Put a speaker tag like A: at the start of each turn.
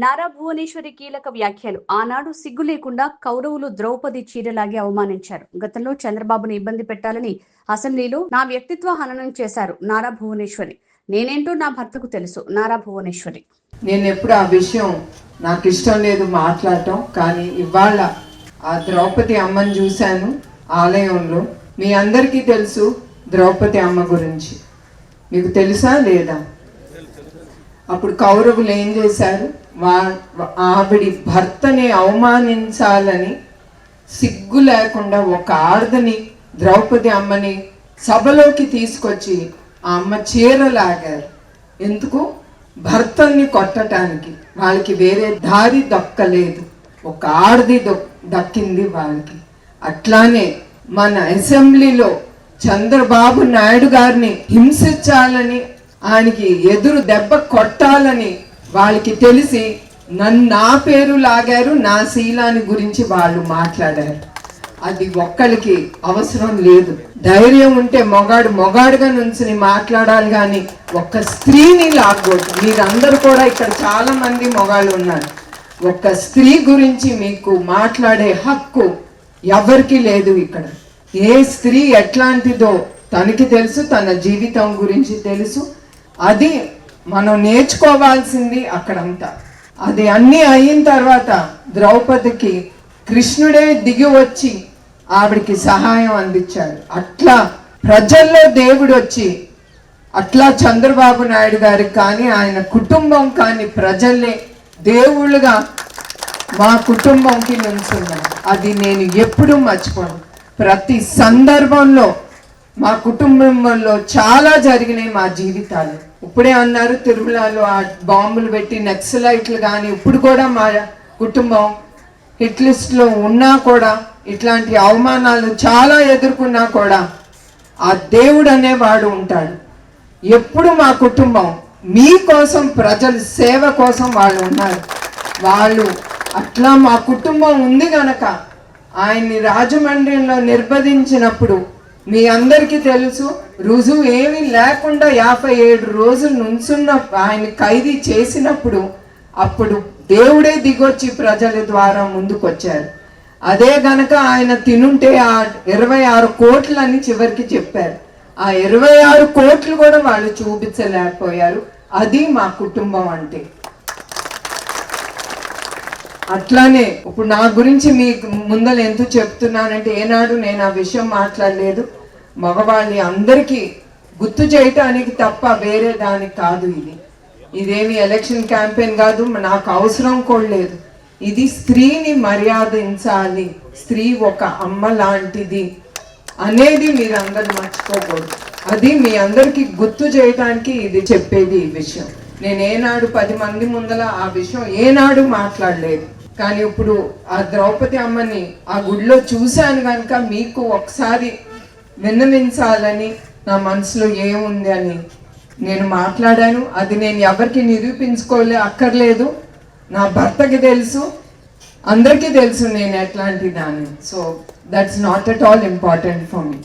A: నారా భువనేశ్వరి కీలక వ్యాఖ్యలు. ఆనాడు సిగ్గు లేకుండా కౌరవులు ద్రౌపది చీరలాగి అవమానించారు. గతంలో చంద్రబాబును ఇబ్బంది పెట్టాలని అసెంబ్లీలో నా వ్యక్తిత్వ హననం చేశారు నారా భువనేశ్వరి. నేనేంటో నా భర్తకు తెలుసు. నారా భువనేశ్వరి.
B: నేను ఎప్పుడు ఆ విషయం నాకు ఇష్టం లేదు మాట్లాడటం, కానీ ఇవాళ ఆ ద్రౌపది అమ్మని చూశాను ఆలయంలో. మీ అందరికీ తెలుసు ద్రౌపది అమ్మ గురించి. మీకు తెలుసా లేదా? అప్పుడు కౌరవులు ఏం చేశారు? ఆవిడి భర్తని అవమానించాలని సిగ్గు లేకుండా ఒక ఆడదని, ద్రౌపది అమ్మని సభలోకి తీసుకొచ్చి ఆ అమ్మ చీర లాగారు. ఎందుకు? భర్తని కొట్టడానికి. వాళ్ళకి వేరే దారి దక్కలేదు, ఒక ఆడది దక్కింది వాళ్ళకి. అట్లానే మన అసెంబ్లీలో చంద్రబాబు నాయుడు గారిని హింసించాలని, ఆయనకి ఎదురు దెబ్బ కొట్టాలని వాళ్ళకి తెలిసి నా పేరు లాగారు, నా శీలాన్ని గురించి వాళ్ళు మాట్లాడారు. అది ఒక్కరికి అవసరం లేదు. ధైర్యం ఉంటే మొగాడుగా నుంచి మాట్లాడాలి, కానీ ఒక్క స్త్రీని లాగకూడదు. మీరందరూ కూడా ఇక్కడ చాలా మంది మొగాళ్ళు ఉన్నారు. ఒక్క స్త్రీ గురించి మీకు మాట్లాడే హక్కు ఎవరికి లేదు ఇక్కడ. ఏ స్త్రీ ఎట్లాంటిదో తనకి తెలుసు, తన జీవితం గురించి తెలుసు. అది మనం నేర్చుకోవాల్సింది అక్కడంతా. అది అన్నీ అయిన తర్వాత ద్రౌపదికి కృష్ణుడే దిగి వచ్చి ఆవిడికి సహాయం అందించాడు. అట్లా ప్రజల్లో దేవుడు వచ్చి, అట్లా చంద్రబాబు నాయుడు గారికి కానీ ఆయన కుటుంబం కానీ ప్రజల్ని దేవుళ్ళుగా మా కుటుంబంకి నుంచున్నాను. అది నేను ఎప్పుడూ మర్చిపోను. ప్రతి సందర్భంలో మా కుటుంబంలో చాలా జరిగినాయి మా జీవితాలు. ఇప్పుడే అన్నారు తిరుమలలో ఆ బాంబులు పెట్టి నక్సలైట్లు, కానీ ఇప్పుడు కూడా మా కుటుంబం హిట్ లిస్ట్లో ఉన్నా కూడా, ఇట్లాంటి అవమానాలు చాలా ఎదుర్కొన్నా కూడా ఆ దేవుడు అనేవాడు ఉంటాడు. ఎప్పుడు మా కుటుంబం మీకోసం, ప్రజల సేవ కోసం వాళ్ళు ఉన్నారు. వాళ్ళు అట్లా మా కుటుంబం ఉంది గనక ఆయన్ని రాజమండ్రిలో నిర్బంధించినప్పుడు మీ అందరికీ తెలుసు, రుజువు ఏమీ లేకుండా 57 రోజులు నుంచున్న ఆయన ఖైదీ చేసినప్పుడు అప్పుడు దేవుడే దిగొచ్చి ప్రజల ద్వారా ముందుకొచ్చారు. అదే గనక ఆయన తినుంటే ఆ 26 కోట్లని చివరికి చెప్పారు. ఆ 26 కోట్లు కూడా వాళ్ళు చూపించలేకపోయారు. అది మా కుటుంబం అంటే. అట్లానే ఇప్పుడు నా గురించి మీకు ముందర ఎందుకు చెప్తున్నానంటే, ఏనాడు నేను ఆ విషయం మాట్లాడలేదు. మగవాళ్ళని అందరికీ గుర్తు చేయటానికి తప్ప వేరే దానికి కాదు. ఇదేమి ఎలక్షన్ క్యాంపెయిన్ కాదు, నాకు అవసరం కూడా లేదు. ఇది స్త్రీని మర్యాదించాలి, స్త్రీ ఒక అమ్మ లాంటిది అనేది మీరందరూ మర్చిపోకూడదు. అది మీ అందరికీ గుర్తు చేయడానికి ఇది చెప్పేది ఈ విషయం. నేను ఏనాడు 10 మంది ముందర ఆ విషయం ఏనాడు మాట్లాడలేదు. కానీ ఇప్పుడు ఆ ద్రౌపది అమ్మని ఆ గుడిలో చూశాను కనుక మీకు ఒకసారి విన్నవించాలని నా మనసులో ఏముంది అని నేను మాట్లాడాను. అది నేను ఎవరికి అక్కర్లేదు. నా భర్తకి తెలుసు, అందరికీ తెలుసు నేను ఎట్లాంటి దాన్ని. So that's not at all important for me.